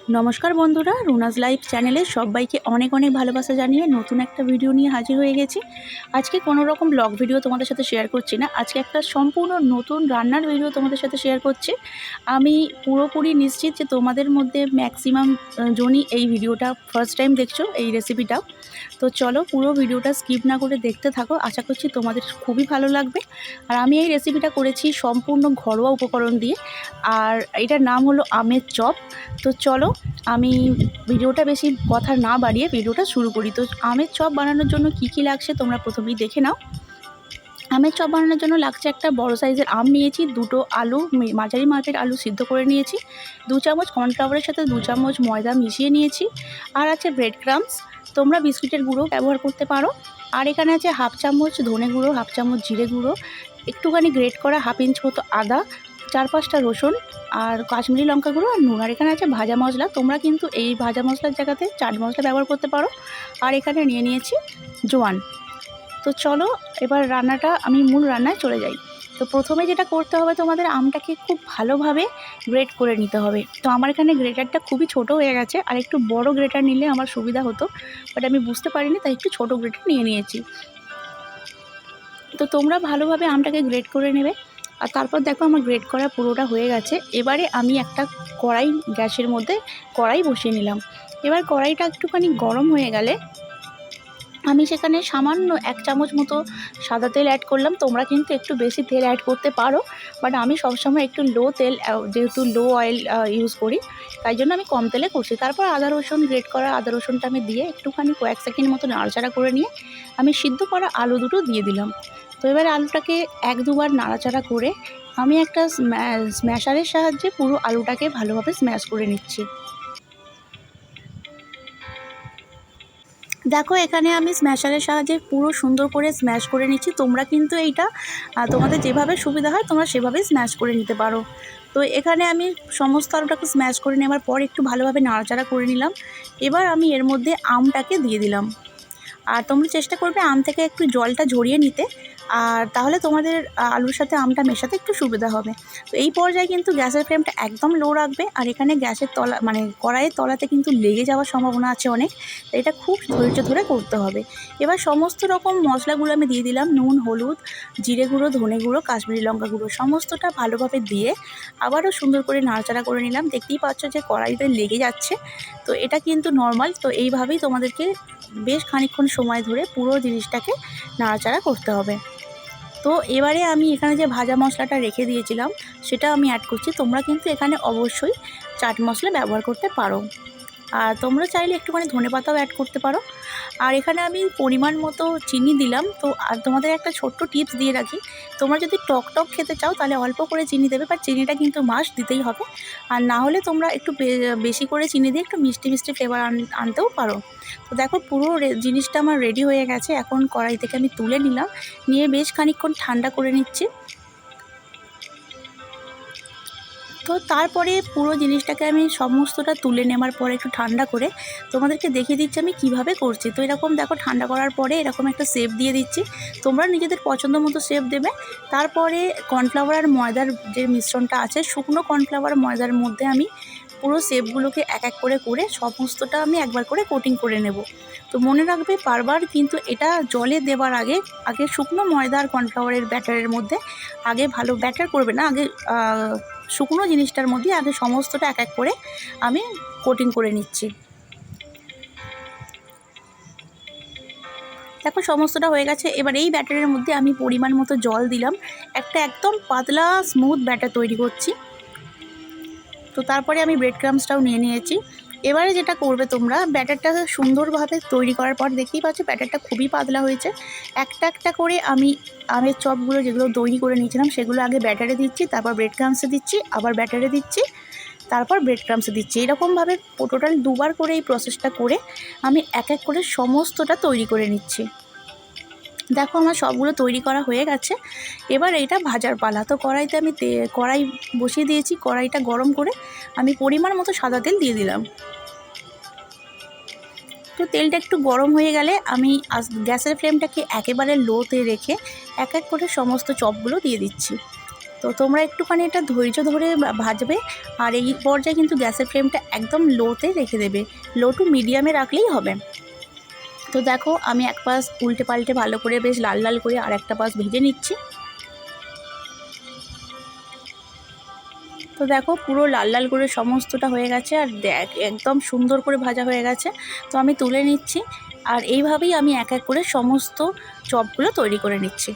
নমস্কার বন্ধুরা, রুনাস লাইফ চ্যানেলে সবাইকে অনেক অনেক ভালোবাসা জানিয়ে নতুন একটা ভিডিও নিয়ে হাজির হয়ে গেছি। আজকে কোনো রকম ব্লগ ভিডিও তোমাদের সাথে শেয়ার করছি না, আজকে একটা সম্পূর্ণ নতুন রান্নার ভিডিও তোমাদের সাথে শেয়ার করছি। আমি পুরোপুরি নিশ্চিত যে তোমাদের মধ্যে ম্যাক্সিমাম জনই এই ভিডিওটা ফার্স্ট টাইম দেখছো, এই রেসিপিটাও। তো চলো পুরো ভিডিওটা স্কিপ না করে দেখতে থাকো, আশা করছি তোমাদের খুবই ভালো লাগবে। আর আমি এই রেসিপিটা করেছি সম্পূর্ণ ঘরোয়া উপকরণ দিয়ে, আর এটার নাম হলো আমের চপ। তো চলো আমি ভিডিওটা বেশি কথা না বাড়িয়ে ভিডিওটা শুরু করি। তো আমের চপ বানানোর জন্য কি কি লাগছে তোমরা প্রথমেই দেখে নাও। আমের চপ বানানোর জন্য লাগছে একটা বড় সাইজের আম নিয়েছি, দুটো আলু মাঝারি মাপের আলু সিদ্ধ করে নিয়েছি, 2 চামচ কর্নফ্লাওয়ারের সাথে 2 চামচ ময়দা মিশিয়ে নিয়েছি, আর আছে ব্রেড ক্রাম্বস, তোমরা বিস্কুটের গুঁড়ো ব্যবহার করতে পারো। আর এখানে আছে হাফ চামচ ধনে গুঁড়ো, হাফ চামচ জিরে গুঁড়ো, একটুখানি গ্রেট করা হাফ ইঞ্চ মতো আদা, 4-5টা রসুন, আর কাশ্মীরি লঙ্কা গুঁড়ো, আর নুন। আর এখানে আছে ভাজা মশলা, তোমরা কিন্তু এই ভাজা মশলার জায়গাতে চাট মশলা ব্যবহার করতে পারো। আর এখানে নিয়ে নিয়েছি জোয়ান। তো চলো এবার আমি মূল রান্নায় চলে যাই। তো প্রথমে যেটা করতে হবে, তোমাদের আমটাকে খুব ভালোভাবে গ্রেট করে নিতে হবে। তো আমার এখানে গ্রেটারটা খুবই ছোট হয়ে গেছে, আর একটু বড় গ্রেটার নিলে আমার সুবিধা হতো, বাট আমি বুঝতে পারিনি, তাই একটু ছোট গ্রেটার নিয়ে নিয়েছি। তো তোমরা ভালোভাবে আমটাকে গ্রেট করে নেবে। আর তারপর দেখো আমার গ্রেট করা পুরোটা হয়ে গেছে। এবারে আমি একটা গ্যাসের মধ্যে কড়াই বসিয়ে নিলাম। এবার কড়াইটা একটুখানি গরম হয়ে গেলে আমি সেখানে সামান্য 1 চামচ মতো সাদা তেল অ্যাড করলাম। তোমরা কিন্তু একটু বেশি তেল অ্যাড করতে পারো, বাট আমি সবসময় একটু লো তেল, যেহেতু লো অয়েল ইউজ করি, তাই জন্য আমি কম তেলে করছি। তারপর আদা রসুন, গ্রেট করা আদা রসুনটা আমি দিয়ে একটুখানি কয়েক সেকেন্ড মতো নাড়াচাড়া করে নিয়ে আমি সিদ্ধ করা আলু দুটো দিয়ে দিলাম। তো এবার আলুটাকে 1-2 বার নাড়াচাড়া করে আমি একটা স্ম্যাশারের সাহায্যে পুরো আলুটাকে ভালোভাবে স্ম্যাশ করে নিচ্ছি। দেখো এখানে আমি স্ম্যাশারের সাহায্যে পুরো সুন্দর করে স্ম্যাশ করে নিচ্ছি। তোমরা কিন্তু এইটা তোমাদের যেভাবে সুবিধা হয় তোমরা সেভাবেই স্ম্যাশ করে নিতে পারো। তো এখানে আমি সমস্ত আলুটাকে স্ম্যাশ করে নেওয়ার পর একটু ভালোভাবে নাড়াচাড়া করে নিলাম। এবার আমি এর মধ্যে আমটাকে দিয়ে দিলাম। আর তোমরা চেষ্টা করবে আম থেকে একটু জলটা ঝরিয়ে নিতে, আর তাহলে তোমাদের আলুর সাথে আমটা মেশাতে একটু সুবিধা হবে। তো এই পর্যায়ে কিন্তু গ্যাসের ফ্লেমটা একদম লো রাখবে, আর এখানে গ্যাসের তলা কড়াইয়ের তলাতে কিন্তু লেগে যাওয়ার সম্ভাবনা আছে অনেক, তো এটা খুব ধৈর্য ধরে করতে হবে। এবার সমস্ত রকম মশলাগুলো আমি দিয়ে দিলাম, নুন, হলুদ, জিরে গুঁড়ো, ধনে গুঁড়ো, কাশ্মীরি লঙ্কা গুঁড়ো, সমস্তটা ভালোভাবে দিয়ে আবারও সুন্দর করে নাড়াচাড়া করে নিলাম। দেখতেই পাচ্ছ যে কড়াইতে লেগে যাচ্ছে, তো এটা কিন্তু নর্মাল। তো এইভাবেই তোমাদেরকে বেশ খানিকক্ষণ সময় ধরে পুরো জিনিসটাকে নাড়াচাড়া করতে হবে। তো এবারে আমি এখানে যে ভাজা মশলাটা রেখে দিয়েছিলাম সেটা আমি অ্যাড করছি। তোমরা কিন্তু এখানে অবশ্যই চাট মশলা ব্যবহার করতে পারো, আর তোমরা চাইলে একটুখানি ধনেপাতাও অ্যাড করতে পারো। আর এখানে আমি পরিমাণ মতো চিনি দিলাম। তো আর তোমাদের একটা ছোট্ট টিপস দিয়ে রাখি, তোমরা যদি টক টক খেতে চাও তাহলে অল্প করে চিনি দেবে, বাট চিনিটা কিন্তু মাস্ট দিতেই হবে। আর না হলে তোমরা একটু বেশি করে চিনি দিয়ে একটু মিষ্টি মিষ্টি ফ্লেভার আনতেও পারো। তো দেখো পুরো জিনিসটা আমার রেডি হয়ে গেছে। এখন কড়াই থেকে আমি তুলে নিলাম, নিয়ে বেশ খানিকক্ষণ ঠান্ডা করে নিচ্ছি। তো তারপরে পুরো জিনিসটাকে আমি সমস্তটা তুলে নেওয়ার পরে একটু ঠান্ডা করে তোমাদেরকে দেখিয়ে দিচ্ছি আমি কিভাবে করছি। তো এরকম দেখো ঠান্ডা করার পরে এরকম একটা শেপ দিয়ে দিচ্ছি, তোমরা নিজেদের পছন্দ মতো শেপ দেবে। তারপরে কর্নফ্লাওয়ার আর ময়দার যে মিশ্রণটা আছে, শুকনো কর্নফ্লাওয়ার ময়দার মধ্যে আমি পুরো শেপগুলোকে এক এক করে করে সমস্তটা আমি একবার করে কোটিং করে নেব। তো মনে রাখবে বারবার কিন্তু এটা জলে দেওয়ার আগে আগে শুকনো ময়দা আর কর্নফ্লাওয়ারের ব্যাটারের মধ্যে আগে ভালো ব্যাটার করবে না, আগে শুকনো জিনিসটার মধ্যে আগে সমস্তটা এক এক করে আমি কোটিং করে নিচ্ছি। দেখো সমস্তটা হয়ে গেছে। এবার এই ব্যাটারের মধ্যে আমি পরিমাণ মতো জল দিলাম, একটা একদম পাতলা স্মুথ ব্যাটার তৈরি করছি। তো তারপরে আমি ব্রেড ক্রাম্বসটাও নিয়ে নিয়েছি। এবারে যেটা করবে তোমরা, ব্যাটারটা সুন্দরভাবে তৈরি করার পর দেখতেই পাচ্ছ ব্যাটারটা খুবই পাতলা হয়েছে। একটা একটা করে আমি আমের চপগুলো যেগুলো তৈরি করে নিয়েছিলাম সেগুলো আগে ব্যাটারে দিচ্ছি, তারপর ব্রেড ক্রাম্বসে দিচ্ছি, আবার ব্যাটারে দিচ্ছি, তারপর ব্রেড ক্রাম্বসে দিচ্ছি। এরকমভাবে টোটাল 2 বার করে এই প্রসেসটা করে আমি এক এক করে সমস্তটা তৈরি করে নিচ্ছি। দেখো আমার সবগুলো তৈরি করা হয়ে গেছে। এবার এইটা ভাজার পালা। তো কড়াইতে আমি কড়াই বসিয়ে দিয়েছি, কড়াইটা গরম করে আমি পরিমাণ মতো সাদা তেল দিয়ে দিলাম। তো তেলটা একটু গরম হয়ে গেলে আমি গ্যাসের ফ্লেমটাকে একেবারে লোতে রেখে এক এক করে সমস্ত চপগুলো দিয়ে দিচ্ছি। তো তোমরা একটুখানি এটা ধৈর্য ধরে ভাজবে। আর এই পর্যায়ে কিন্তু গ্যাসের ফ্লেমটা একদম লোতে রেখে দেবে, লো টু মিডিয়ামে রাখলেই হবে। তো দেখো আমি এক পাশ উল্টে পাল্টে ভালো করে বেশ লাল লাল করে আর একটা পাশ ভেজে নিচ্ছি। তো দেখো পুরো লাল লাল করে সমস্তটা হয়ে গেছে, আর দেখ একদম সুন্দর করে ভাজা হয়ে গেছে। তো আমি তুলে নিচ্ছি, আর এইভাবেই আমি এক এক করে সমস্ত চপগুলো তৈরি করে নিচ্ছি।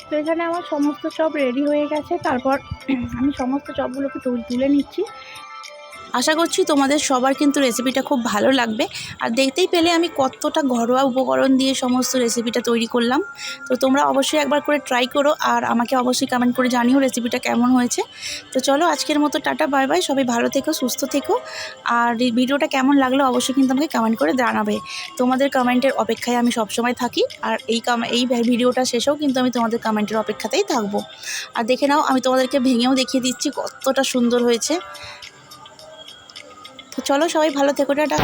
তো এখানে আমার সমস্ত চপ রেডি হয়ে গেছে। তারপর আমি সমস্ত চপগুলোকে তুলে নিচ্ছি। আশা করছি তোমাদের সবার কিন্তু রেসিপিটা খুব ভালো লাগবে। আর দেখতেই পেলে আমি কতটা ঘরোয়া উপকরণ দিয়ে সমস্ত রেসিপিটা তৈরি করলাম। তো তোমরা অবশ্যই একবার করে ট্রাই করো, আর আমাকে অবশ্যই কমেন্ট করে জানিও রেসিপিটা কেমন হয়েছে। তো চলো আজকের মতো টাটা বাই বাই, সবাই ভালো থেকো, সুস্থ থেকো। আর এই ভিডিওটা কেমন লাগলো অবশ্যই কিন্তু আমাকে কমেন্ট করে জানাবে। তোমাদের কমেন্টের অপেক্ষায় আমি সবসময় থাকি, আর এই ভিডিওটা শেষেও কিন্তু আমি তোমাদের কমেন্টের অপেক্ষাতেই থাকবো। আর দেখে নাও, আমি তোমাদেরকে ভেঙেও দেখিয়ে দিচ্ছি কতটা সুন্দর হয়েছে। তো চলো সবাই ভালো থেকো, টাটা।